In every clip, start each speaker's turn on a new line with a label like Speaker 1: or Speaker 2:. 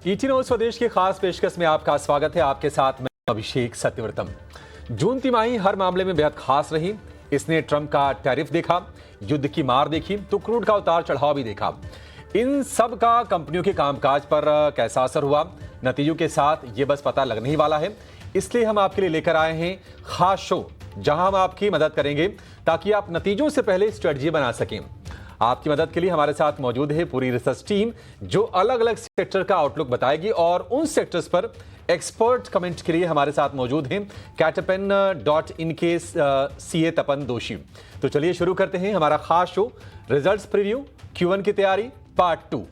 Speaker 1: ET9 स्वदेश की खास पेशकश में आपका स्वागत है। आपके साथ मैं अभिषेक सत्यव्रतम। जून तिमाही हर मामले में बेहद खास रही। इसने ट्रंप का टैरिफ देखा, युद्ध की मार देखी, तो क्रूड का उतार चढ़ाव भी देखा। इन सब का कंपनियों के कामकाज पर कैसा असर हुआ, नतीजों के साथ ये बस पता लगने ही वाला है। इसलिए हम आपके लिए लेकर आए हैं खास शो, जहां हम आपकी मदद करेंगे ताकि आप नतीजों से पहले स्ट्रेटजी बना सकें। आपकी मदद के लिए हमारे साथ मौजूद है पूरी रिसर्च टीम, जो अलग अलग सेक्टर का आउटलुक बताएगी और उन सेक्टर्स पर एक्सपर्ट कमेंट के लिए हमारे साथ मौजूद हैं Catapen.in के सीए तपन दोषी। तो चलिए शुरू करते हैं हमारा खास शो, रिजल्ट्स प्रीव्यू, Q1 की तैयारी पार्ट 2।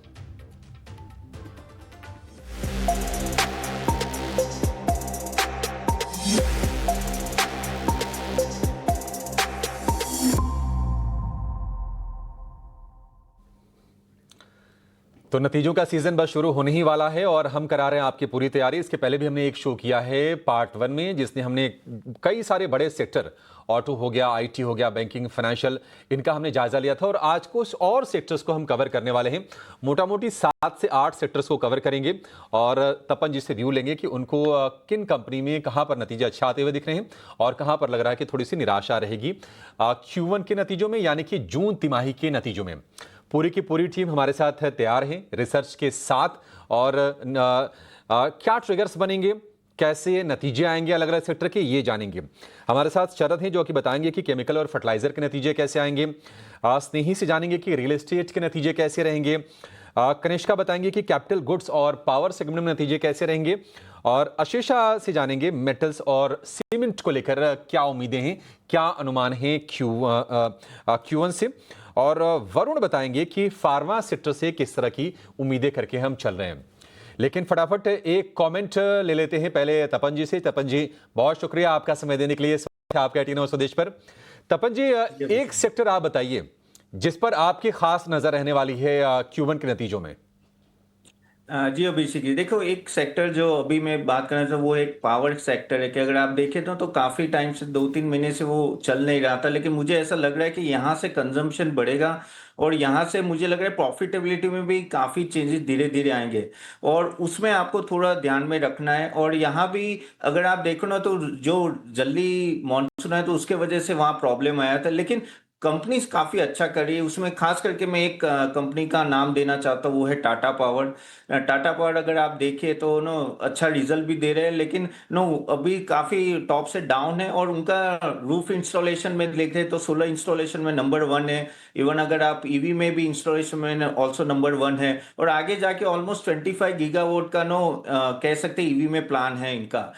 Speaker 1: तो नतीजों का सीजन बस शुरू होने ही वाला है और हम करा रहे हैं आपकी पूरी तैयारी। इसके पहले भी हमने एक शो किया है पार्ट 1 में, जिसने हमने कई सारे बड़े सेक्टर, ऑटो हो गया, IT हो गया, बैंकिंग, फाइनेंशियल, इनका हमने जायजा लिया था। और आज कुछ और सेक्टर्स को हम कवर करने वाले हैं। मोटा मोटी 7 से 8 सेक्टर्स को कवर करेंगे और तपन जी से व्यू लेंगे कि उनको किन कंपनी में कहां पर नतीजे अच्छे आते हुए दिख रहे हैं और कहां पर लग रहा है कि थोड़ी सी निराशा रहेगी Q1 के नतीजों में, यानी कि जून तिमाही के नतीजों में। पूरी की पूरी टीम हमारे साथ तैयार है रिसर्च के साथ। और क्या ट्रिगर्स बनेंगे, कैसे नतीजे आएंगे अलग अलग सेक्टर के, ये जानेंगे। हमारे साथ शरद हैं जो कि बताएंगे कि केमिकल और फर्टिलाइजर के नतीजे कैसे आएंगे। स्नेही से जानेंगे कि रियल एस्टेट के नतीजे कैसे रहेंगे। कनिष्का बताएंगे कि कैपिटल गुड्स और पावर सेगमेंट में नतीजे कैसे रहेंगे। और अशेषा से जानेंगे मेटल्स और सीमेंट को लेकर क्या उम्मीदें हैं, क्या अनुमान है Q1 से। और वरुण बताएंगे कि फार्मा सेक्टर से किस तरह की उम्मीदें करके हम चल रहे हैं। लेकिन फटाफट एक कमेंट ले लेते हैं पहले तपन जी से। तपन जी, बहुत शुक्रिया आपका समय देने के लिए। स्वागत है आपका ET9 स्वदेश पर। तपन जी, एक सेक्टर आप बताइए जिस पर आपकी खास नजर रहने वाली है Q1 के नतीजों में।
Speaker 2: जी अभिषेक जी, देखो एक सेक्टर जो अभी मैं बात करना चाहता हूँ वो एक पावर सेक्टर है कि अगर आप देखें तो काफी टाइम से 2-3 महीने से वो चल नहीं रहा था, लेकिन मुझे ऐसा लग रहा है कि यहाँ से कंजम्पशन बढ़ेगा और यहाँ से मुझे लग रहा है प्रॉफिटेबिलिटी में भी काफी चेंजेस धीरे धीरे आएंगे और उसमें आपको थोड़ा ध्यान में रखना है। और यहाँ भी अगर आप देखो ना तो जो जल्दी मानसून है तो उसके वजह से वहाँ प्रॉब्लम आया था, लेकिन कंपनीज काफी अच्छा कर रही है। उसमें खास करके मैं एक कंपनी का नाम देना चाहता हूँ, वो है टाटा पावर। टाटा पावर अगर आप देखें तो नो अच्छा रिजल्ट भी दे रहे हैं, लेकिन नो अभी काफी टॉप से डाउन है। और उनका रूफ इंस्टॉलेशन में देखें तो सोलर इंस्टॉलेशन में नंबर 1 है। इवन अगर आप ईवी में भी इंस्टॉलेशन में ऑल्सो नंबर 1 है। और आगे जाके ऑलमोस्ट 25 गीगावाट का कह सकते हैं ईवी में प्लान है इनका,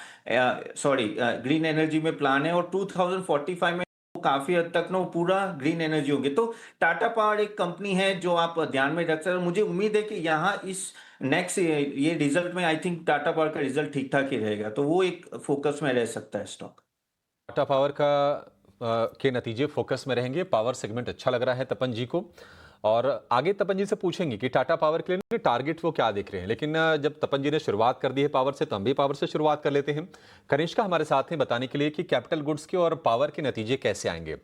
Speaker 2: सॉरी ग्रीन एनर्जी में प्लान है। और 2045 में काफी हद तक ना पूरा ग्रीन एनर्जी होगी। तो टाटा पावर एक कंपनी है जो आप ध्यान में रख सकते हो। मुझे उम्मीद है कि यहाँ इस नेक्स्ट ये रिजल्ट में आई थिंक टाटा पावर का रिजल्ट ठीक ठाक ही रहेगा, तो वो एक फोकस में रह सकता है स्टॉक।
Speaker 1: टाटा पावर का के नतीजे फोकस में रहेंगे। पावर सेगमेंट अच्छा लग रहा है तपन जी को। और आगे तपन जी से पूछेंगे कि टाटा पावर के लिए टारगेट वो क्या देख रहे हैं। लेकिन जब तपन जी ने शुरुआत कर दी है पावर से, तो हम भी पावर से शुरुआत कर लेते हैं। कनिष्का हमारे साथ हैं बताने के लिए कि कैपिटल गुड्स के और पावर के नतीजे कैसे आएंगे।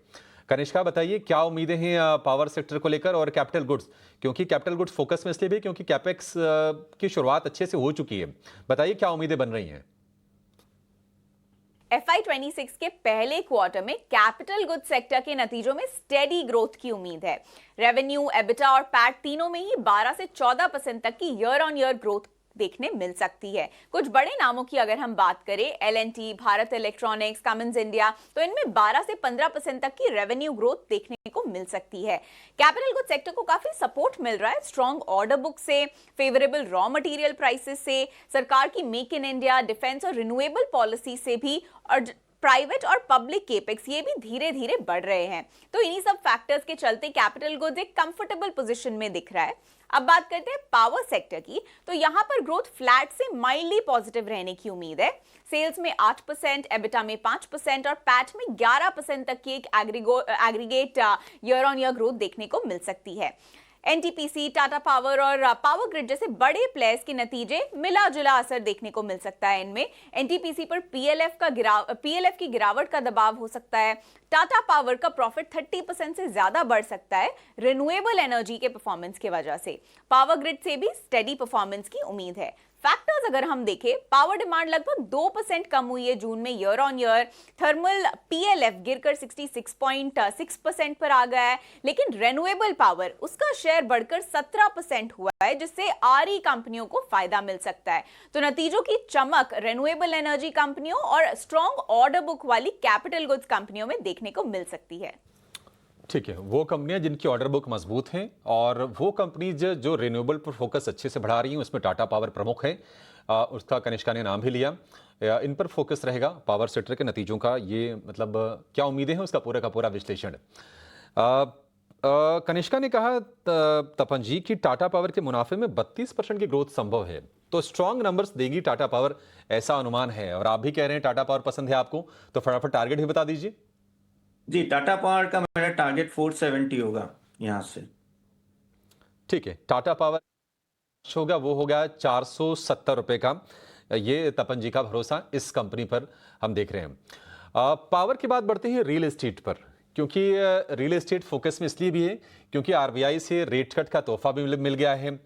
Speaker 1: कनिष्का बताइए, क्या उम्मीदें हैं पावर सेक्टर को लेकर और कैपिटल गुड्स, क्योंकि कैपिटल गुड्स फोकस में इसलिए भी क्योंकि कैपेक्स की शुरुआत अच्छे से हो चुकी है। बताइए क्या उम्मीदें बन रही हैं।
Speaker 3: FY26 के पहले क्वार्टर में कैपिटल गुड्स सेक्टर के नतीजों में स्टेडी ग्रोथ की उम्मीद है। रेवेन्यू, एबिटा और पैट तीनों में ही 12 से 14% तक की ईयर ऑन ईयर ग्रोथ देखने मिल सकती है। कुछ बड़े नामों की अगर हम बात करें, L&T, Bharat electronics, Cummins India, तो इनमें 12 से 15% तक की रेवेन्यू ग्रोथ देखने को मिल सकती है। कैपिटल गुड सेक्टर को काफी सपोर्ट मिल रहा है स्ट्रॉन्ग ऑर्डर बुक से, फेवरेबल रॉ मटेरियल प्राइसेस से, सरकार की मेक इन इंडिया, डिफेंस और रिन्यूएबल पॉलिसी से भी, और प्राइवेट और पब्लिक केपेक्स ये भी धीरे धीरे बढ़ रहे हैं। तो इन्हीं सब फैक्टर्स के चलते कैपिटल गुड्स एक कंफर्टेबल पोजीशन में दिख रहा है। अब बात करते हैं पावर सेक्टर की, तो यहां पर ग्रोथ फ्लैट से माइल्डली पॉजिटिव रहने की उम्मीद है। सेल्स में 8%, एबिटा में 5% और पैट में 11% तक की एक aggregate year on year growth देखने को मिल सकती है। एनटीपीसी, टाटा पावर और पावर ग्रिड जैसे बड़े प्लेयर्स के नतीजे मिला जुला असर देखने को मिल सकता है। इनमें एनटीपीसी पर पीएलएफ की गिरावट का दबाव हो सकता है। टाटा पावर का प्रॉफिट 30% से ज्यादा बढ़ सकता है रिन्यूएबल एनर्जी के परफॉर्मेंस की वजह से। पावर ग्रिड से भी स्टेडी परफॉर्मेंस की उम्मीद है। फैक्टर्स अगर हम देखें, पावर डिमांड लगभग 2% कम हुई है जून में year on year. Thermal PLF गिरकर 66.6% पर आ गया है, लेकिन रेन्युएबल पावर उसका शेयर बढ़कर 17% हुआ है, जिससे आरई कंपनियों को फायदा मिल सकता है। तो नतीजों की चमक रेन्युएबल एनर्जी कंपनियों और स्ट्रॉन्ग ऑर्डर बुक वाली कैपिटल गुड्स कंपनियों में देखने को मिल सकती है।
Speaker 1: ठीक है, वो कंपनियां जिनकी ऑर्डर बुक मजबूत हैं और वो कंपनीज जो रिन्यूएबल पर फोकस अच्छे से बढ़ा रही हैं, उसमें टाटा पावर प्रमुख है। उसका कनिष्का ने नाम भी लिया। इन पर फोकस रहेगा पावर सेक्टर के नतीजों का। ये मतलब क्या उम्मीदें हैं, उसका पूरा का पूरा विश्लेषण। कनिष्का ने कहा तपन जी कि टाटा पावर के मुनाफे में 32% की ग्रोथ संभव है, तो स्ट्रॉन्ग नंबर्स देगी टाटा पावर, ऐसा अनुमान है। और आप भी कह रहे हैं टाटा पावर पसंद है आपको, तो फटाफट टारगेट भी बता दीजिए।
Speaker 2: जी, टाटा पावर का मेरा टारगेट 470 होगा यहाँ से।
Speaker 1: ठीक है, टाटा पावर होगा वो होगा 470 रुपए का। ये तपन जी का भरोसा इस कंपनी पर हम देख रहे हैं। पावर की बात बढ़ते हैं रियल एस्टेट पर, क्योंकि रियल एस्टेट फोकस में इसलिए भी है क्योंकि आरबीआई से रेट कट का तोहफा भी मिल गया है।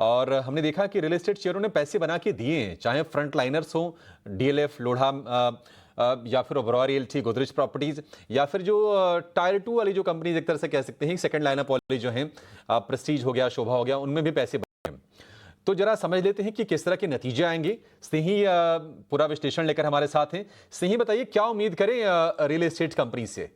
Speaker 1: और हमने देखा कि रियल एस्टेट शेयरों ने पैसे बना के दिए हैं, चाहे फ्रंट लाइनर्स हो, डीएलएफ, लोढ़ा, या फिर ओबरॉय रियल्टी, गोदरेज प्रॉपर्टीज, या फिर जो टायर 2 वाली जो कंपनीज एक तरह से कह सकते हैं सेकंड लाइनअप वाली जो हैं, प्रेस्टीज हो गया, शोभा हो गया, उनमें भी पैसे बने हैं। तो जरा समझ लेते हैं कि किस तरह के नतीजे आएंगे। स्नेही पूरा विश्लेषण लेकर हमारे साथ हैं। स्नेही, बताइए क्या उम्मीद करें रियल एस्टेट कंपनी से?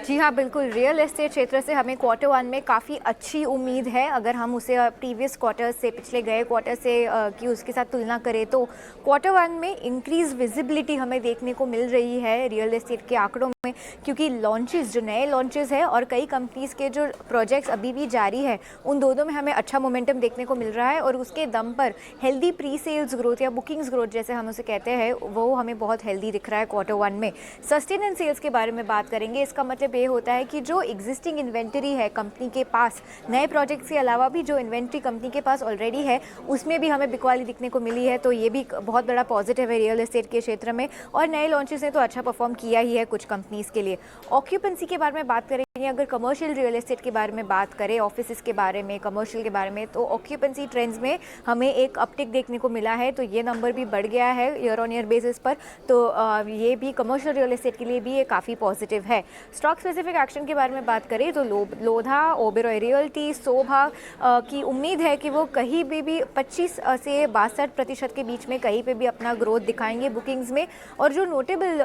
Speaker 4: जी हाँ, बिल्कुल। रियल एस्टेट क्षेत्र से हमें Q1 में काफ़ी अच्छी उम्मीद है। अगर हम उसे प्रीवियस क्वार्टर से, पिछले गए क्वार्टर से की उसके साथ तुलना करें तो Q1 में इंक्रीज विजिबिलिटी हमें देखने को मिल रही है रियल एस्टेट के आंकड़ों में, क्योंकि लॉन्चेस, जो नए लॉन्चेस है और कई कंपनीज के जो प्रोजेक्ट्स अभी भी जारी है, उन दोनों में हमें अच्छा मोमेंटम देखने को मिल रहा है। और उसके दम पर हेल्दी प्री सेल्स ग्रोथ या बुकिंग्स ग्रोथ जैसे हम उसे कहते हैं, वो हमें बहुत हेल्दी दिख रहा है Q1 में। सस्टेन सेल्स के बारे में बात करेंगे, इसका मतलब ये होता है कि जो एग्जिस्टिंग इन्वेंटरी है कंपनी के पास, नए प्रोजेक्ट्स के अलावा भी जो इन्वेंटरी कंपनी के पास ऑलरेडी है, उसमें भी हमें बिकवाली दिखने को मिली है। तो ये भी बहुत बड़ा पॉजिटिव है रियल एस्टेट के क्षेत्र में। और नए लॉन्चेस ने तो अच्छा परफॉर्म किया ही है कुछ कंपनीज के लिए। ऑक्यूपेंसी के बारे में बात करेंगे, अगर कमर्शियल रियल एस्टेट के बारे में बात करें, ऑफिस के बारे में, कमर्शियल के बारे में, तो ऑक्यूपेंसी ट्रेंड्स में हमें एक अपटिक देखने को मिला है। तो ये नंबर भी बढ़ गया है ईयर ऑन ईयर बेसिस पर। तो ये भी कमर्शियल रियल एस्टेट के लिए भी ये काफ़ी पॉजिटिव है। स्टॉक स्पेसिफिक एक्शन के बारे में बात करें तो लोधा, ओबेरॉय रियल्टी, शोभा की उम्मीद है कि वो कहीं भी 25 से 62% के बीच में कहीं पे भी अपना ग्रोथ दिखाएंगे बुकिंग्स में। और जो नोटेबल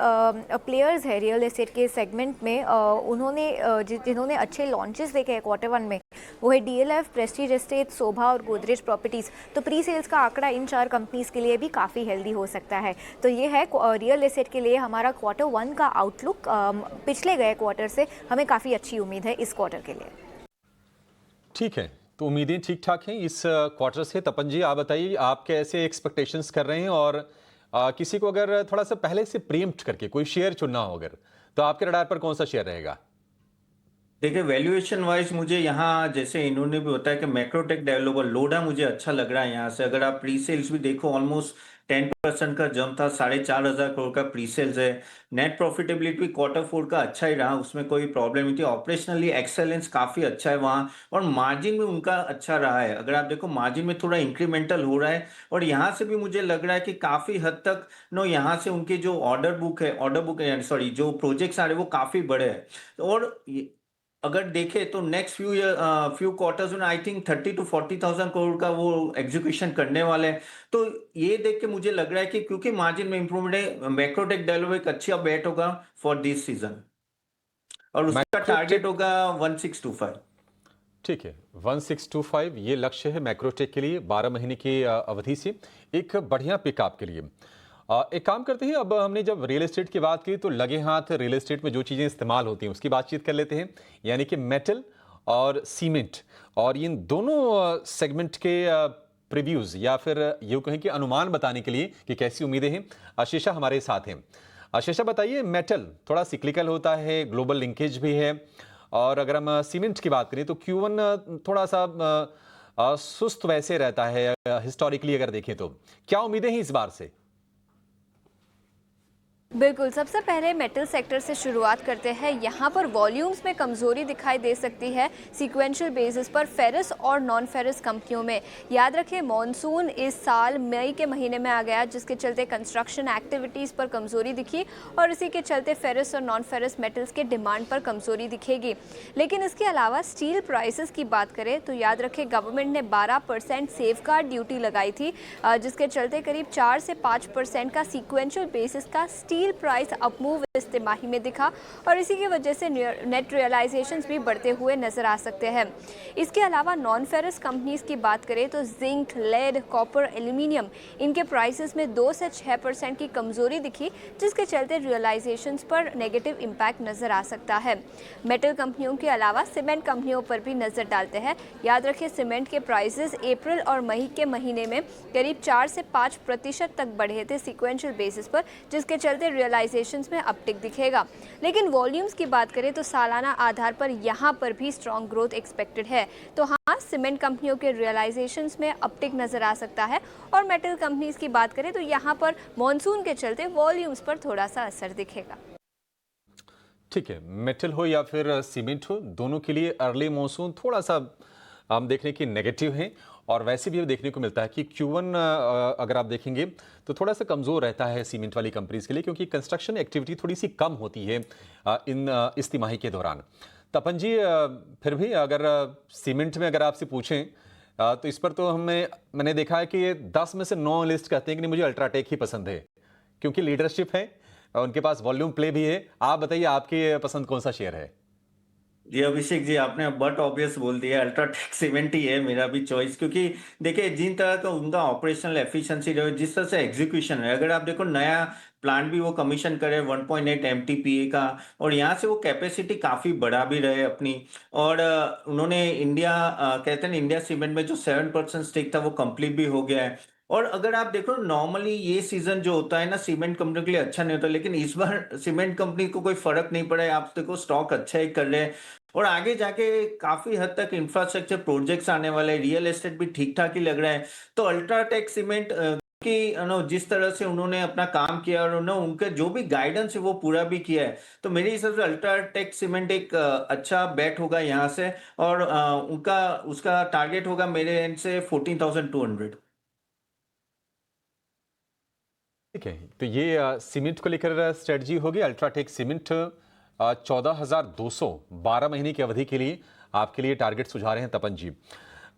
Speaker 4: प्लेयर्स है रियल एस्टेट के सेगमेंट में, जिन्होंने अच्छे लॉन्चेस देखे हैं Q1 में, वो है डीएलएफ, प्रेस्टीज एस्टेट, शोभा और गोदरेज प्रॉपर्टीज। तो प्री सेल्स का आंकड़ा इन 4 कंपनीज के लिए भी काफ़ी हेल्दी हो सकता है। तो ये है रियल एस्टेट के लिए हमारा Q1 का आउटलुक। पिछले गए क्वार्टर से हमें काफ़ी अच्छी उम्मीद है इस क्वार्टर के लिए।
Speaker 1: ठीक है, तो उम्मीदें ठीक ठाक हैं इस क्वार्टर से। तपन जी, आप बताइए, आप कैसे एक्सपेक्टेशंस कर रहे हैं? और किसी को अगर थोड़ा सा पहले से प्रीएम्प्ट करके कोई शेयर चुनना हो अगर, तो आपके रडार पर कौन सा शेयर रहेगा?
Speaker 2: देखिए, वैल्यूएशन वाइज मुझे यहाँ, जैसे इन्होंने भी बताया कि मैक्रोटेक डेवलपर लोडा मुझे अच्छा लग रहा है यहाँ से। अगर आप प्री सेल्स भी देखो, ऑलमोस्ट 10% का जंप था, 4,500 करोड़ का प्री सेल्स है। नेट प्रॉफिटेबिलिटी भी Q4 का अच्छा ही रहा, उसमें कोई प्रॉब्लम नहीं थी। ऑपरेशनली एक्सेलेंस काफ़ी अच्छा है वहाँ, और मार्जिन भी उनका अच्छा रहा है। अगर आप देखो, मार्जिन में थोड़ा इंक्रीमेंटल हो रहा है। और यहाँ से भी मुझे लग रहा है कि काफ़ी हद तक यहाँ से उनके जो ऑर्डर बुक है, सॉरी, जो प्रोजेक्ट्स आ रहे हैं वो काफ़ी बड़े हैं। और अगर देखें तो नेक्स्ट फ्यू क्वार्टर्स में आई थिंक 30 to 40,000 करोड़ का वो एग्जीक्यूशन करने वाले हैं। तो ये देख के मुझे लग रहा है कि क्योंकि मार्जिन में इंप्रूवमेंट है, मैक्रोटेक डेवलपर एक अच्छा बेट होगा फॉर दिस सीजन, और उसका टारगेट होगा 1625।
Speaker 1: ठीक है, 1625 ये लक्ष्य है मैक्रोटेक के लिए 12 महीने की अवधि से एक बढ़िया पिकअप के लिए। एक काम करते हैं, अब हमने जब रियल एस्टेट की बात की तो लगे हाथ रियल एस्टेट में जो चीज़ें इस्तेमाल होती हैं उसकी बातचीत कर लेते हैं, यानी कि मेटल और सीमेंट। और इन दोनों सेगमेंट के प्रीव्यूज़ या फिर यूँ कहें कि अनुमान बताने के लिए कि कैसी उम्मीदें हैं, आशीषा हमारे साथ हैं। आशीषा, बताइए, मेटल थोड़ा सिक्लिकल होता है, ग्लोबल लिंकेज भी है, और अगर हम सीमेंट की बात करें तो Q1 थोड़ा सा सुस्त वैसे रहता है हिस्टोरिकली अगर देखें तो। क्या उम्मीदें हैं इस बार से?
Speaker 4: बिल्कुल, सबसे पहले मेटल सेक्टर से शुरुआत करते हैं। यहाँ पर वॉल्यूम्स में कमज़ोरी दिखाई दे सकती है सीक्वेंशियल बेसिस पर फेरस और नॉन फेरस कंपनियों में। याद रखें, मॉनसून इस साल मई के महीने में आ गया, जिसके चलते कंस्ट्रक्शन एक्टिविटीज़ पर कमज़ोरी दिखी और इसी के चलते फेरस और नॉन फेरस मेटल्स के डिमांड पर कमज़ोरी दिखेगी। लेकिन इसके अलावा स्टील प्राइसेस की बात करें तो याद रखें, गवर्नमेंट ने 12% सेफगार्ड ड्यूटी लगाई थी, जिसके चलते करीब 4 से 5% का सीक्वेंशियल बेसिस का स्टील प्राइस अपमूव इस तिमाही में दिखा और इसी की वजह से नेट रियलाइजेशंस भी बढ़ते हुए नजर आ सकते हैं। इसके अलावा नॉन फेरस कंपनीज की बात करें तो जिंक, लेड, कॉपर, एल्यूमिनियम, इनके प्राइसेस में 2 से 6% की कमजोरी दिखी, जिसके चलते रियलाइजेशंस पर नेगेटिव इम्पैक्ट नजर आ सकता है। मेटल कंपनियों के अलावा सीमेंट कंपनियों पर भी नजर डालते हैं। याद रखें, सीमेंट के प्राइसेस अप्रैल और मई के महीने में करीब 4 से 5% तक बढ़े थे सीक्वेंशियल बेसिस पर, जिसके चलते रियलाइजेशंस में अपटिक दिखेगा। लेकिन वॉल्यूम्स की बात करें तो सालाना आधार पर यहाँ पर भी स्ट्रॉन्ग ग्रोथ एक्सपेक्टेड है। तो हाँ, सीमेंट कंपनियों के रियलाइजेशंस में अपटिक नजर आ सकता है और मेटल कंपनीज की बात करें तो यहाँ पर मॉनसून के चलते वॉल्यूम्स पर थोड़ा सा असर दिखेगा।
Speaker 1: ठीक है, मेटल हो या फिर सीमेंट हो, दोनों के लिए अर्ली मॉनसून थोड़ा सा हम देखने की नेगेटिव है। और वैसे भी देखने को मिलता है कि Q1 अगर आप देखेंगे तो थोड़ा सा कमज़ोर रहता है सीमेंट वाली कंपनीज के लिए, क्योंकि कंस्ट्रक्शन एक्टिविटी थोड़ी सी कम होती है इस तिमाही के दौरान। तपन जी, फिर भी अगर सीमेंट में अगर आपसे पूछें तो इस पर तो मैंने देखा है कि 10 में से 9 लिस्ट कहते हैं कि नहीं, मुझे अल्ट्राटेक ही पसंद है क्योंकि लीडरशिप है, उनके पास वॉल्यूम प्ले भी है। आप बताइए, आपकी पसंद कौन सा शेयर है?
Speaker 2: जी अभिषेक जी, आपने बट ऑब्वियस बोल दिया, अल्ट्राटेक सीमेंट ही है मेरा भी चॉइस। क्योंकि देखिए, जिन तरह का उनका ऑपरेशनल एफिशिएंसी रहे, जिस तरह से एग्जीक्यूशन है, अगर आप देखो नया प्लांट भी वो कमीशन करे 1.8 MTPA का, और यहाँ से वो कैपेसिटी काफी बढ़ा भी रहे अपनी। और उन्होंने इंडिया कहते हैं इंडिया सीमेंट में जो 7% स्टेक था वो कंप्लीट भी हो गया है। और अगर आप देखो, नॉर्मली ये सीजन जो होता है ना सीमेंट कंपनी के लिए अच्छा नहीं होता, लेकिन इस बार सीमेंट कंपनी को कोई फर्क नहीं पड़ा है। आप देखो स्टॉक अच्छा ही कर रहे हैं और आगे जाके काफी हद तक इंफ्रास्ट्रक्चर प्रोजेक्ट्स आने वाले हैं, रियल एस्टेट भी ठीक ठाक ही लग रहा है। तो अल्ट्राटेक सीमेंट की जिस तरह से उन्होंने अपना काम किया और उन्होंने उनके जो भी गाइडेंस है वो पूरा भी किया है, तो मेरे हिसाब से अल्ट्राटेक सीमेंट एक अच्छा बैट होगा यहाँ से। और उनका उसका टारगेट होगा मेरे एंड से 14,200।
Speaker 1: ठीक है, तो ये सीमेंट को लेकर स्ट्रेटजी होगी। अल्ट्राटेक सीमेंट 14,200 12 महीने की अवधि के लिए आपके लिए टारगेट सुझा रहे हैं तपन जी।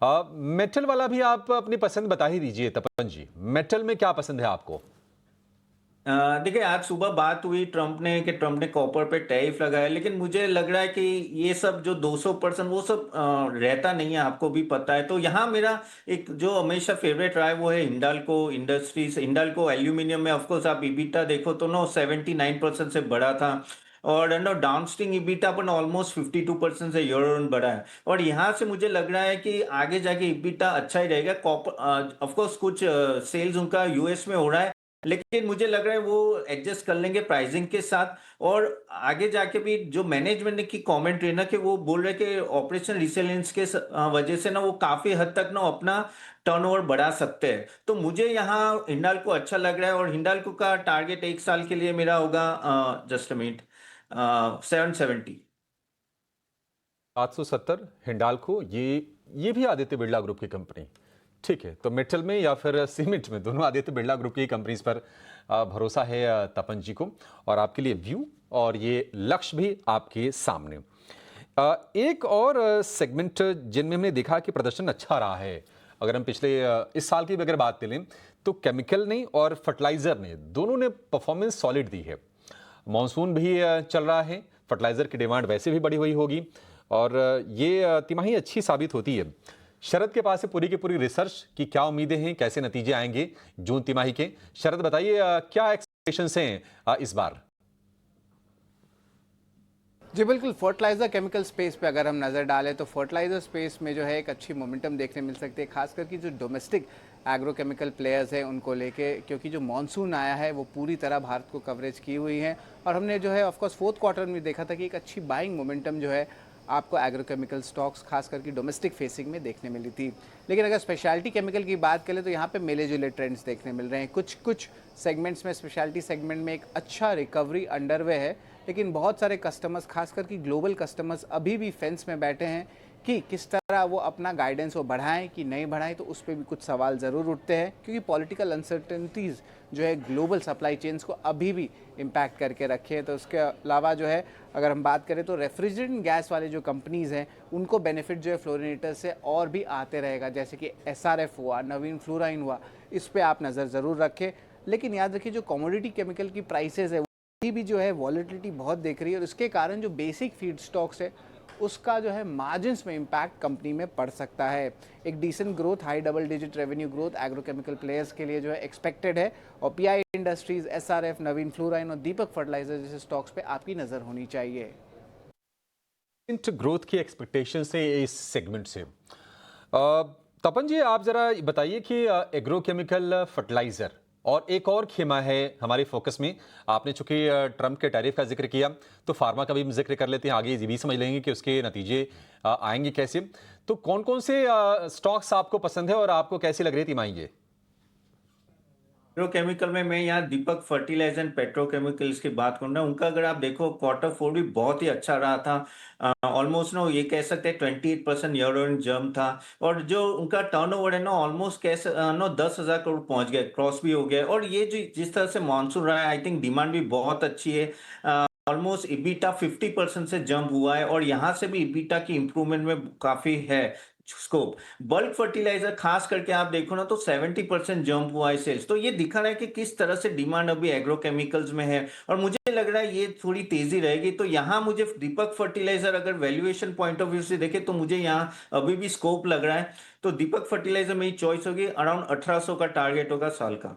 Speaker 1: मेटल वाला भी आप अपनी पसंद बता ही दीजिए तपन जी, मेटल में क्या पसंद है आपको?
Speaker 2: देखिए, आज सुबह बात हुई ट्रम्प ने कॉपर पे टैरिफ लगाया, लेकिन मुझे लग रहा है कि ये सब जो 200% वो सब रहता नहीं है, आपको भी पता है। तो यहाँ मेरा एक जो हमेशा फेवरेट रहा है वो है हिंडाल्को इंडस्ट्रीज। हिंडाल्को एल्यूमिनियम में ऑफकोर्स आप इबिटा देखो तो 79% से बढ़ा था, और डाउनस्ट्रीम इबिटा पर ऑलमोस्ट 52% से ईयर ऑन बढ़ा है। और यहाँ से मुझे लग रहा है कि आगे जाके इबिटा अच्छा ही रहेगा। कॉपर ऑफकोर्स कुछ सेल्स उनका यूएस में हो रहा है, लेकिन मुझे लग रहा है वो एडजस्ट कर लेंगे प्राइसिंग के साथ। और आगे जाके भी जो मैनेजमेंट की कमेंट्री है ना, कि वो बोल रहे कि ऑपरेशन रिसिलियंस के वजह से ना वो काफी हद तक ना अपना टर्नओवर बढ़ा सकते हैं। तो मुझे यहाँ हिंडाल्को अच्छा लग रहा है, और हिंडाल्को का टारगेट एक साल के लिए मेरा होगा जस्ट अ मिनट 770।
Speaker 1: 770 हिंडाल्को, ये भी आदित्य बिरला ग्रुप की कंपनी। ठीक है, तो मेटल में या फिर सीमेंट में, दोनों आदित्य बिरला ग्रुप की कंपनीज पर भरोसा है तपन जी को, और आपके लिए व्यू और ये लक्ष्य भी आपके सामने। एक और सेगमेंट जिनमें हमने देखा कि प्रदर्शन अच्छा रहा है, अगर हम पिछले इस साल की भी अगर बात करें तो केमिकल ने और फर्टिलाइजर ने, दोनों ने परफॉर्मेंस सॉलिड दी है। मॉनसून भी चल रहा है, फर्टिलाइजर की डिमांड वैसे भी बढ़ी हुई होगी, और ये तिमाही अच्छी साबित होती है। शरद के पास है पूरी की पूरी रिसर्च की क्या उम्मीदें हैं, कैसे नतीजे आएंगे जून तिमाही के। शरद बताइए, क्या एक्सपेक्टेशंस हैं इस बार?
Speaker 5: जी बिल्कुल, फर्टिलाइज़र केमिकल स्पेस पे अगर हम नज़र डालें तो फर्टिलाइज़र स्पेस में जो है एक अच्छी मोमेंटम देखने मिल सकती है, खास करके जो डोमेस्टिक एग्रोकेमिकल प्लेयर्स हैं उनको लेके, क्योंकि जो मॉनसून आया है वो पूरी तरह भारत को कवरेज की हुई है। और हमने जो है ऑफकोर्स फोर्थ क्वार्टर में देखा था कि एक अच्छी बाइंग मोमेंटम जो है आपको एग्रोकेमिकल स्टॉक्स खास करके डोमेस्टिक फेसिंग में देखने मिली थी। लेकिन अगर स्पेशलिटी केमिकल की बात करें तो यहाँ पे मिले जुले ट्रेंड्स देखने मिल रहे हैं। कुछ सेगमेंट्स में, स्पेशलिटी सेगमेंट में एक अच्छा रिकवरी अंडरवे है, लेकिन बहुत सारे कस्टमर्स, खास करके ग्लोबल कस्टमर्स अभी भी फेंस में बैठे हैं कि किस तरह वो अपना गाइडेंस वो बढ़ाएं कि नहीं बढ़ाएं। तो उस पर भी कुछ सवाल ज़रूर उठते हैं, क्योंकि पॉलिटिकल अनसर्टेनिटीज़ जो है ग्लोबल सप्लाई चेन्स को अभी भी इम्पैक्ट करके रखे हैं। तो उसके अलावा जो है अगर हम बात करें तो रेफ्रिजरेंट गैस वाले जो कंपनीज़ हैं उनको बेनिफिट जो है फ्लोरिनेटर से और भी आते रहेगा, जैसे कि SRF हुआ, नवीन फ्लोराइन हुआ, इस पर आप नज़र ज़रूर रखें। लेकिन याद रखिए जो कमोडिटी केमिकल की प्राइसेस है भी जो है वॉलेटिलिटी बहुत देख रही है, और इसके कारण जो बेसिक फीड स्टॉक्स है उसका जो है मार्जिन्स में इम्पैक्ट कंपनी में पड़ सकता है। एक decent growth, high double digit revenue growth agrochemical players के लिए जो है एक्सपेक्टेड है, और PI इंडस्ट्रीज, SRF, नवीन फ्लोराइन और दीपक फर्टिलाइजर जैसे स्टॉक्स पे आपकी नज़र होनी चाहिए।
Speaker 1: ग्रोथ की एक्सपेक्टेशन से इस सेगमेंट से तपन जी आप जरा बताइए कि एग्रोकेमिकल फर्टिलाइजर और एक और खेमा है हमारे फोकस में। आपने चूंकि ट्रंप के टैरिफ का जिक्र किया तो फार्मा का भी हम जिक्र कर लेते हैं, आगे ये भी समझ लेंगे कि उसके नतीजे आएंगे कैसे। तो कौन कौन से स्टॉक्स आपको पसंद है और आपको कैसी लग रही थी माई ये?
Speaker 2: पेट्रोकेमिकल में मैं यहाँ दीपक फर्टिलाइजर एंड पेट्रोकेमिकल्स की बात करूँ ना, उनका अगर आप देखो Q4 भी बहुत ही अच्छा रहा था। ऑलमोस्ट ना ये कह सकते हैं 28% ईयर ऑन जंप था, और जो उनका टर्नओवर है ना ऑलमोस्ट कैसे 10,000 करोड़ पहुंच गए, क्रॉस भी हो गया। और ये जो जिस तरह से मानसून रहा है, आई थिंक डिमांड भी बहुत अच्छी है। ऑलमोस्ट EBITDA 50% से जंप हुआ है, और यहाँ से भी EBITDA की इंप्रूवमेंट में काफी है स्कोप। बल्क फर्टिलाइजर खास करके आप देखो ना तो 70% जंप हुआ है सेल्स। तो ये दिखा रहा है कि किस तरह से डिमांड अभी एग्रोकेमिकल्स में है, और मुझे लग रहा है ये थोड़ी तेजी रहेगी। तो यहाँ मुझे दीपक फर्टिलाइजर अगर वैल्यूएशन पॉइंट ऑफ व्यू से देखे तो मुझे यहाँ अभी भी स्कोप लग रहा है। तो दीपक फर्टिलाइजर मेरी चॉइस होगी, अराउंड 1800 का टारगेट होगा साल का।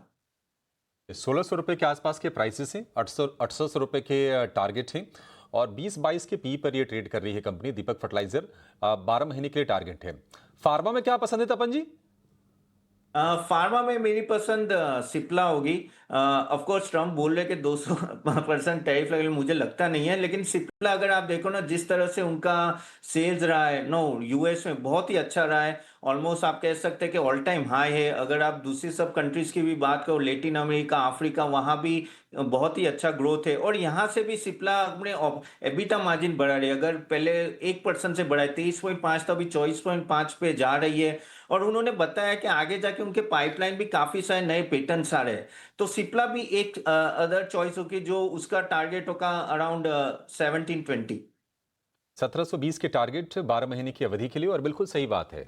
Speaker 1: 1600 रुपए के आसपास के प्राइसेस हैं, 800 रुपए के टारगेट हैं, और 20-22 के पी पर ये ट्रेड कर रही है कंपनी दीपक फर्टिलाइजर। 12 महीने के लिए टारगेट है। फार्मा में क्या पसंद है तपन जी?
Speaker 2: फार्मा में मेरी पसंद सिप्ला होगी। ऑफ कोर्स ट्रम्प बोल रहे कि 200% टैरिफ लगेगा, मुझे लगता नहीं है। लेकिन सिप्ला अगर आप देखो ना जिस तरह से उनका सेल्स रहा है नो US में बहुत ही अच्छा रहा है। ऑलमोस्ट आप कह सकते हैं कि ऑल टाइम हाई है। अगर आप दूसरी सब कंट्रीज की भी बात करो, लेटिन अमेरिका, अफ्रीका, वहां भी बहुत ही अच्छा ग्रोथ है। और यहाँ से भी सिप्ला अपने EBITDA मार्जिन बढ़ा रही है। अगर पहले 1% से बढ़ा है 23.5 था, अभी 24.5 पे जा रही है। और उन्होंने बताया कि आगे जाके उनके पाइपलाइन भी काफी सारे नए पेटेंट्स आ रहे हैं। तो सिप्ला भी एक अदर चॉइस होगी, जो उसका टारगेट होगा अराउंड 1720।
Speaker 1: 1720 के टारगेट 12 महीने की अवधि के लिए। और बिल्कुल सही बात है,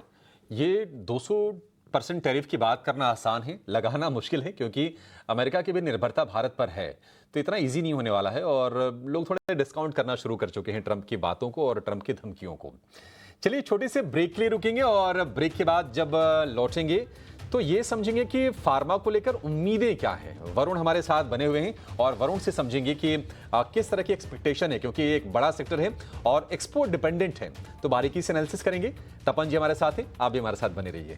Speaker 1: ये 200% टैरिफ की बात करना आसान है, लगाना मुश्किल है, क्योंकि अमेरिका की भी निर्भरता भारत पर है। तो इतना इजी नहीं होने वाला है, और लोग थोड़े डिस्काउंट करना शुरू कर चुके हैं ट्रंप की बातों को और ट्रंप की धमकियों को। चलिए छोटे से ब्रेक के लिए रुकेंगे, और ब्रेक के बाद जब लौटेंगे तो ये समझेंगे कि फार्मा को लेकर उम्मीदें क्या हैं। वरुण हमारे साथ बने हुए हैं, और वरुण से समझेंगे कि किस तरह की एक्सपेक्टेशन है, क्योंकि ये एक बड़ा सेक्टर है और एक्सपोर्ट डिपेंडेंट है। तो बारीकी से एनालिसिस करेंगे। तपन जी हमारे साथ हैं, आप भी हमारे साथ बने रहिए।